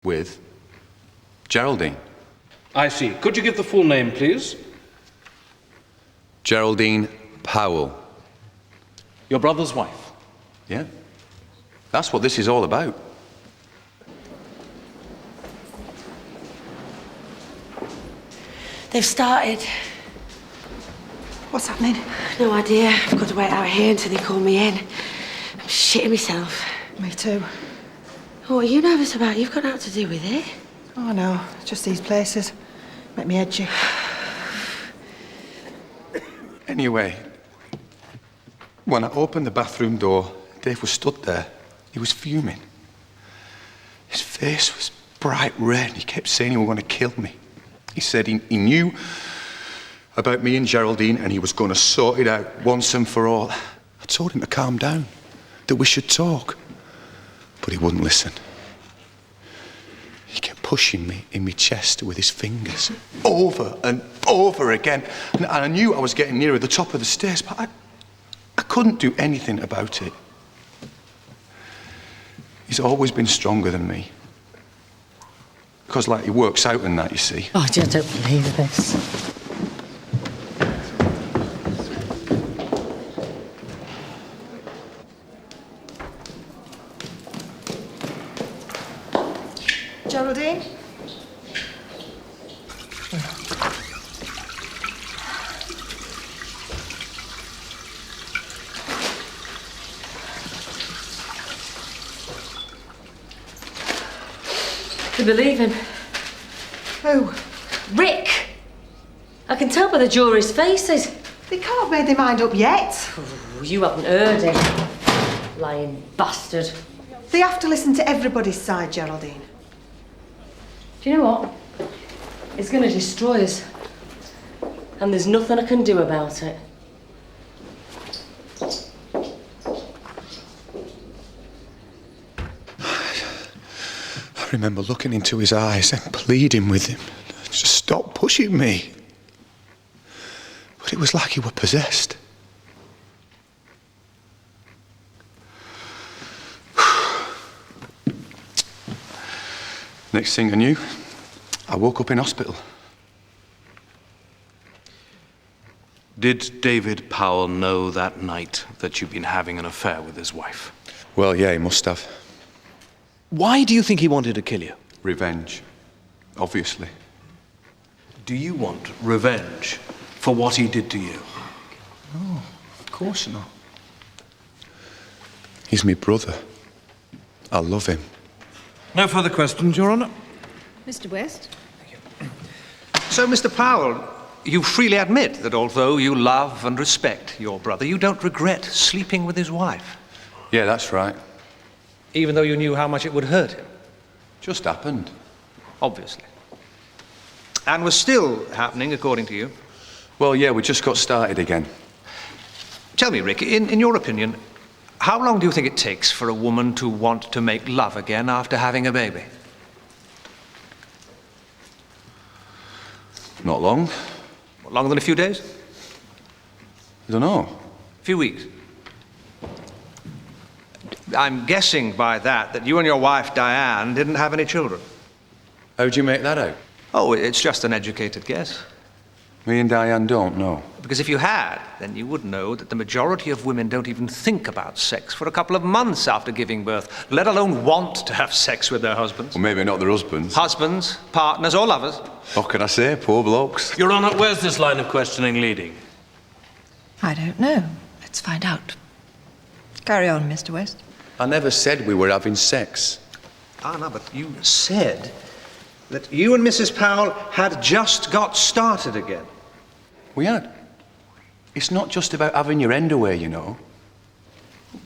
With Geraldine. I see. Could you give the full name, please? Geraldine Powell. Your brother's wife? Yeah. That's what this is all about. They've started. What's happening? No idea. I've got to wait out here until they call me in. I'm shitting myself. Me too. Oh, what are you nervous about? You've got nothing to do with it. Oh no, just these places. Make me edgy. Anyway, when I opened the bathroom door, Dave was stood there. He was fuming. His face was bright red. He kept saying he was going to kill me. He said he knew about me and Geraldine and he was going to sort it out once and for all. I told him to calm down, that we should talk. But he wouldn't listen. He kept pushing me in my chest with his fingers, over and over again. And I knew I was getting nearer the top of the stairs, but I couldn't do anything about it. He's always been stronger than me. Because, like, he works out and that, you see. Oh, I just don't believe this. Geraldine? You believe him? Who? Rick! I can tell by the jury's faces. They can't have made their mind up yet. Oh, you haven't heard him. Lying bastard. They have to listen to everybody's side, Geraldine. Do you know what? It's going to destroy us. And there's nothing I can do about it. I remember looking into his eyes and pleading with him. Just stop pushing me. But it was like he were possessed. Next thing I knew, I woke up in hospital. Did David Powell know that night that you'd been having an affair with his wife? Well, yeah, he must have. Why do you think he wanted to kill you? Revenge, obviously. Do you want revenge for what he did to you? No, of course not. He's my brother. I love him. No further questions, Your Honour. Mr. West? So, Mr. Powell, you freely admit that although you love and respect your brother, you don't regret sleeping with his wife, Yeah, that's right. even though you knew how much it would hurt him, Just happened. obviously. And was still happening, according to you. Well, yeah, we just got started again. Tell me, Rick, in your opinion, how long do you think it takes for a woman to want to make love again after having a baby? Not long. Longer than a few days? I don't know. A few weeks? I'm guessing by that you and your wife, Diane, didn't have any children. How'd you make that out? Oh, it's just an educated guess. Me and Diane don't know. Because if you had, then you would know that the majority of women don't even think about sex for a couple of months after giving birth, let alone want to have sex with their husbands. Well, maybe not their husbands. Husbands, partners, or lovers. What can I say? Poor blokes. Your Honour, where's this line of questioning leading? I don't know. Let's find out. Carry on, Mr. West. I never said we were having sex. Ah, no, but you said that you and Mrs. Powell had just got started again. We had. It's not just about having your end away, you know.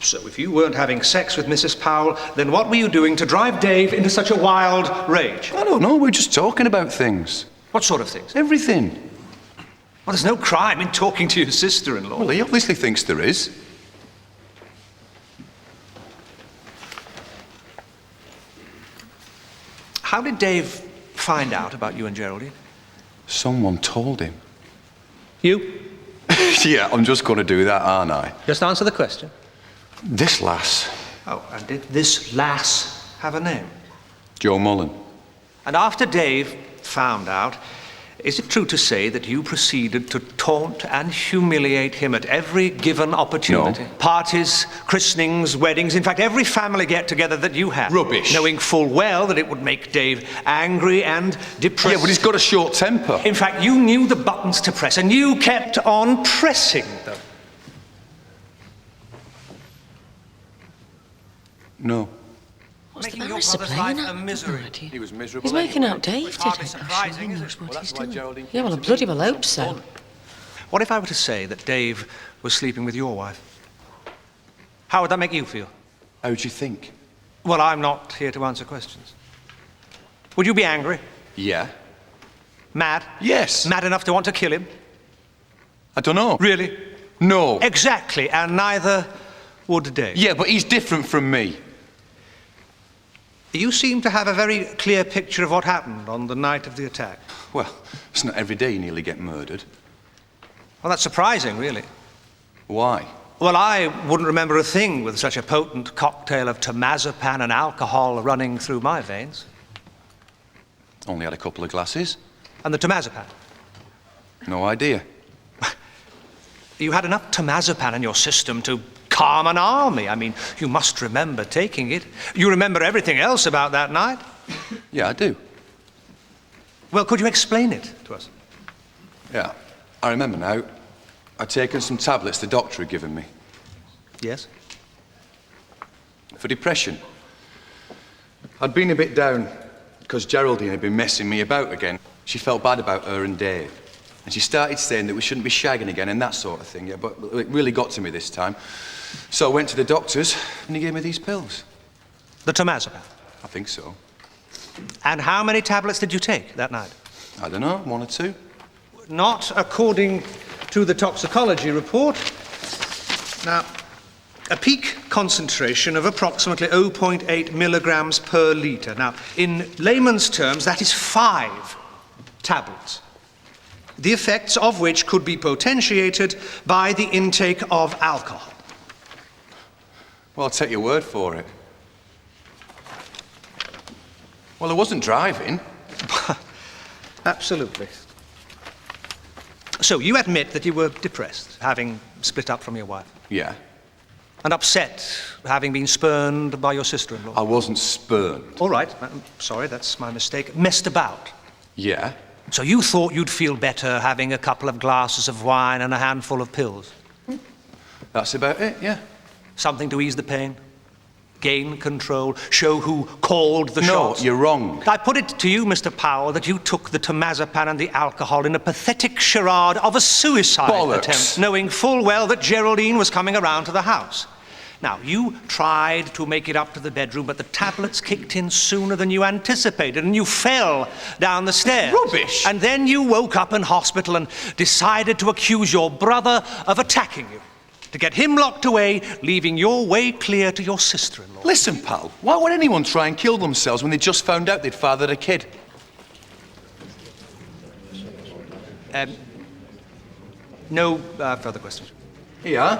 So if you weren't having sex with Mrs. Powell, then what were you doing to drive Dave into such a wild rage? I don't know. We're just talking about things. What sort of things? Everything. Well, there's no crime in talking to your sister-in-law. Well, he obviously thinks there is. How did Dave find out about you and Geraldine? Someone told him. You? Yeah, I'm just going to do that, aren't I? Just answer the question. This lass, Oh, and did this lass have a name? Jo Mullen. And after Dave found out, is it true to say that you proceeded to taunt and humiliate him at every given opportunity? No. Parties, christenings, weddings, in fact, every family get-together that you had. Rubbish. Knowing full well that it would make Dave angry and depressed. Yeah, but he's got a short temper. In fact, you knew the buttons to press, and you kept on pressing them. No. What's the Making your matter, brother's playing life a out misery. bloody? He was miserable. He's making anyway. out Dave, It's hardly did he? surprising, He is knows it? what Well, he's that's why doing. Geraldine Yeah, well, I came to bloody me well with hope some so. fun. What if I were to say that Dave was sleeping with your wife? How would that make you feel? How do you think? Well, I'm not here to answer questions. Would you be angry? Yeah. Mad? Yes. Mad enough to want to kill him? I don't know. Really? No. Exactly, and neither would Dave. Yeah, but he's different from me. You seem to have a very clear picture of what happened on the night of the attack. Well, it's not every day you nearly get murdered. Well, that's surprising, really. Why? Well, I wouldn't remember a thing with such a potent cocktail of temazepam and alcohol running through my veins. Only had a couple of glasses. And the temazepam. No idea. You had enough temazepam in your system to calm an army. I mean, you must remember taking it. You remember everything else about that night? Yeah, I do. Well, could you explain it to us? Yeah. I remember now. I'd taken some tablets the doctor had given me Yes. for depression. I'd been a bit down because Geraldine had been messing me about again. She felt bad about her and Dave. And she started saying that we shouldn't be shagging again and that sort of thing. Yeah, but it really got to me this time. So I went to the doctors and he gave me these pills. The temazepam. I think so. And how many tablets did you take that night? I don't know, 1 or 2. Not according to the toxicology report. Now, a peak concentration of approximately 0.8 milligrams per litre. Now, in layman's terms, that is 5 tablets, the effects of which could be potentiated by the intake of alcohol. Well, I'll take your word for it. Well, I wasn't driving. Absolutely. So you admit that you were depressed, having split up from your wife, Yeah. and upset, having been spurned by your sister-in-law. I wasn't spurned. All right, I'm sorry, that's my mistake. Messed about. Yeah. So you thought you'd feel better having a couple of glasses of wine and a handful of pills? That's about it, yeah. Something to ease the pain? Gain control? Show who called the No, shots? you're wrong. I put it to you, Mr. Powell, that you took the temazepam and the alcohol in a pathetic charade of a suicide Bollocks. attempt, knowing full well that Geraldine was coming around to the house. Now, you tried to make it up to the bedroom, but the tablets kicked in sooner than you anticipated, and you fell down the stairs. Rubbish! And then you woke up in hospital and decided to accuse your brother of attacking you, to get him locked away, leaving your way clear to your sister-in-law. Listen, pal, why would anyone try and kill themselves when they just found out they'd fathered a kid? No further questions. Here,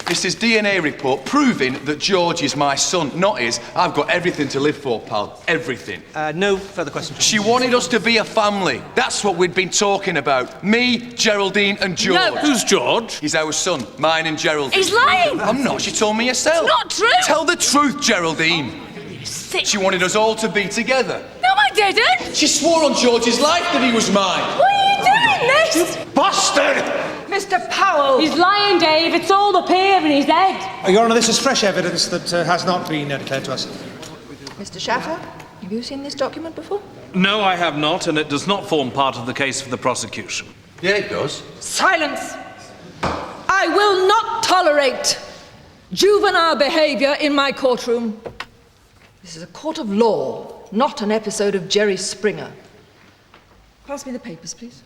this is DNA report proving that George is my son, not his. I've got everything to live for, pal. Everything. No further questions. She wanted us to be a family. That's what we'd been talking about. Me, Geraldine, and George. No. Who's George? He's our son, mine and Geraldine. He's lying! I'm not. She told me herself. It's not true. Tell the truth, Geraldine. Sick. She wanted us all to be together. No, I didn't! She swore on George's life that he was mine. Why are you doing this? Bastard! Mr. Powell! He's lying, Dave. It's all up here in his head. Your Honour, this is fresh evidence that has not been declared to us. Mr. Shaffer, have you seen this document before? No, I have not, and it does not form part of the case for the prosecution. Yeah, it does. Silence! I will not tolerate juvenile behaviour in my courtroom. This is a court of law, not an episode of Jerry Springer. Pass me the papers, please.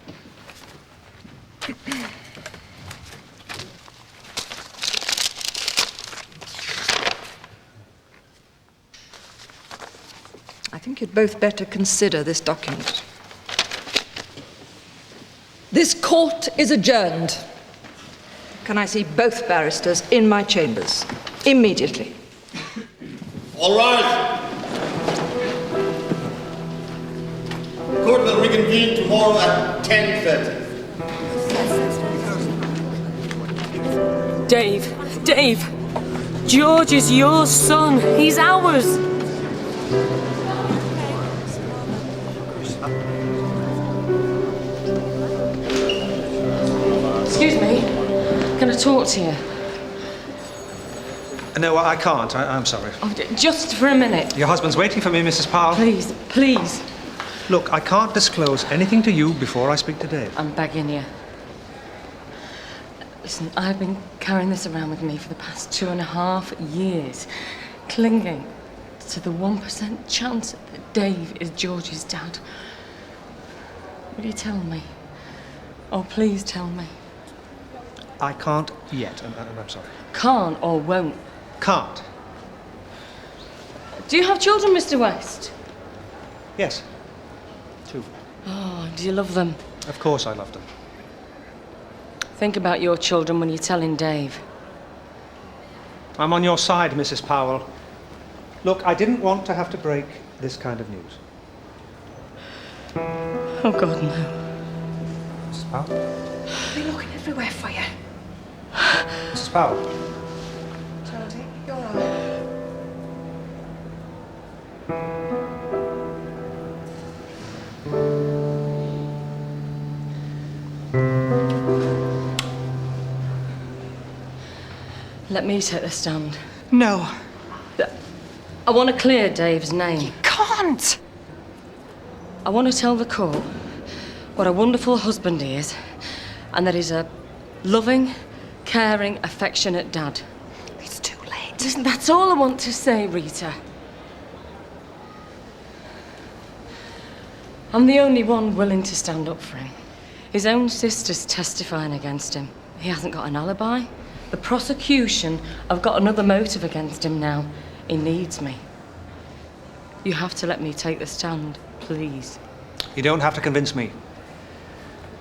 I think you'd both better consider this document. This court is adjourned. Can I see both barristers in my chambers? Immediately. All right. reconvene tomorrow at 10:30. Dave, George is your son. He's ours. Excuse me, can I talk to you? No, I can't. I'm sorry. Oh, just for a minute. Your husband's waiting for me, Mrs. Powell. Please. Look, I can't disclose anything to you before I speak to Dave. I'm begging you. Listen, I've been carrying this around with me for the past 2.5 years, clinging to the 1% chance that Dave is George's dad. Will you tell me? Oh, please tell me. I can't yet, and I'm sorry. Can't or won't? Can't. Do you have children, Mr. West? Yes. 2. Oh, do you love them? Of course I loved them. Think about your children when you're telling Dave. I'm on your side, Mrs. Powell. Look, I didn't want to have to break this kind of news. Oh, God, no. Mrs. Powell? I've been looking everywhere for you. Mrs. Powell? Charlie, you're all right. Let me take the stand. No. I want to clear Dave's name. Can't! I want to tell the court what a wonderful husband he is, and that he's a loving, caring, affectionate dad. It's too late. Listen, that's all I want to say, Rita. I'm the only one willing to stand up for him. His own sister's testifying against him. He hasn't got an alibi. The prosecution have got another motive against him now. He needs me. You have to let me take the stand, please. You don't have to convince me.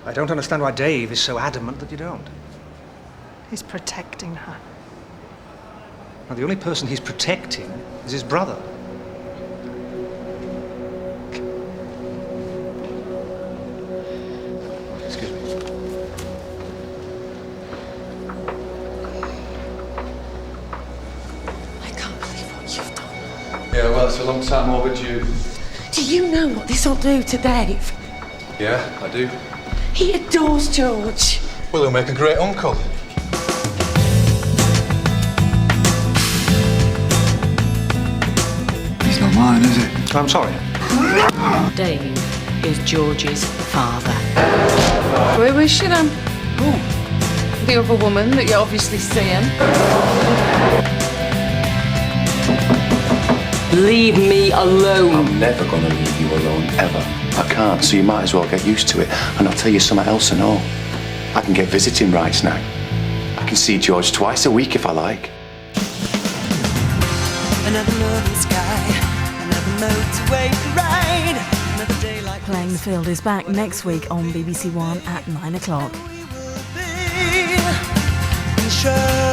I don't understand why Dave is so adamant that you don't. He's protecting her. Now, the only person he's protecting is his brother. Excuse me. I can't believe what you've done. Yeah, well, it's a long time overdue. Do you know what this will do to Dave? Yeah, I do. He adores George. Well, he'll make a great uncle. He's not mine, is he? I'm sorry. Dave is George's father. Where is she then? Oh, the other woman that you're obviously seeing. Leave me alone. I'm never gonna leave you alone, ever. I can't, so you might as well get used to it. And I'll tell you something else I know. I can get visiting rights now. I can see George twice a week if I like. Another lovely sky, another motorway ride, another day like Playing the Field is back next week on BBC One at 9 o'clock. sure.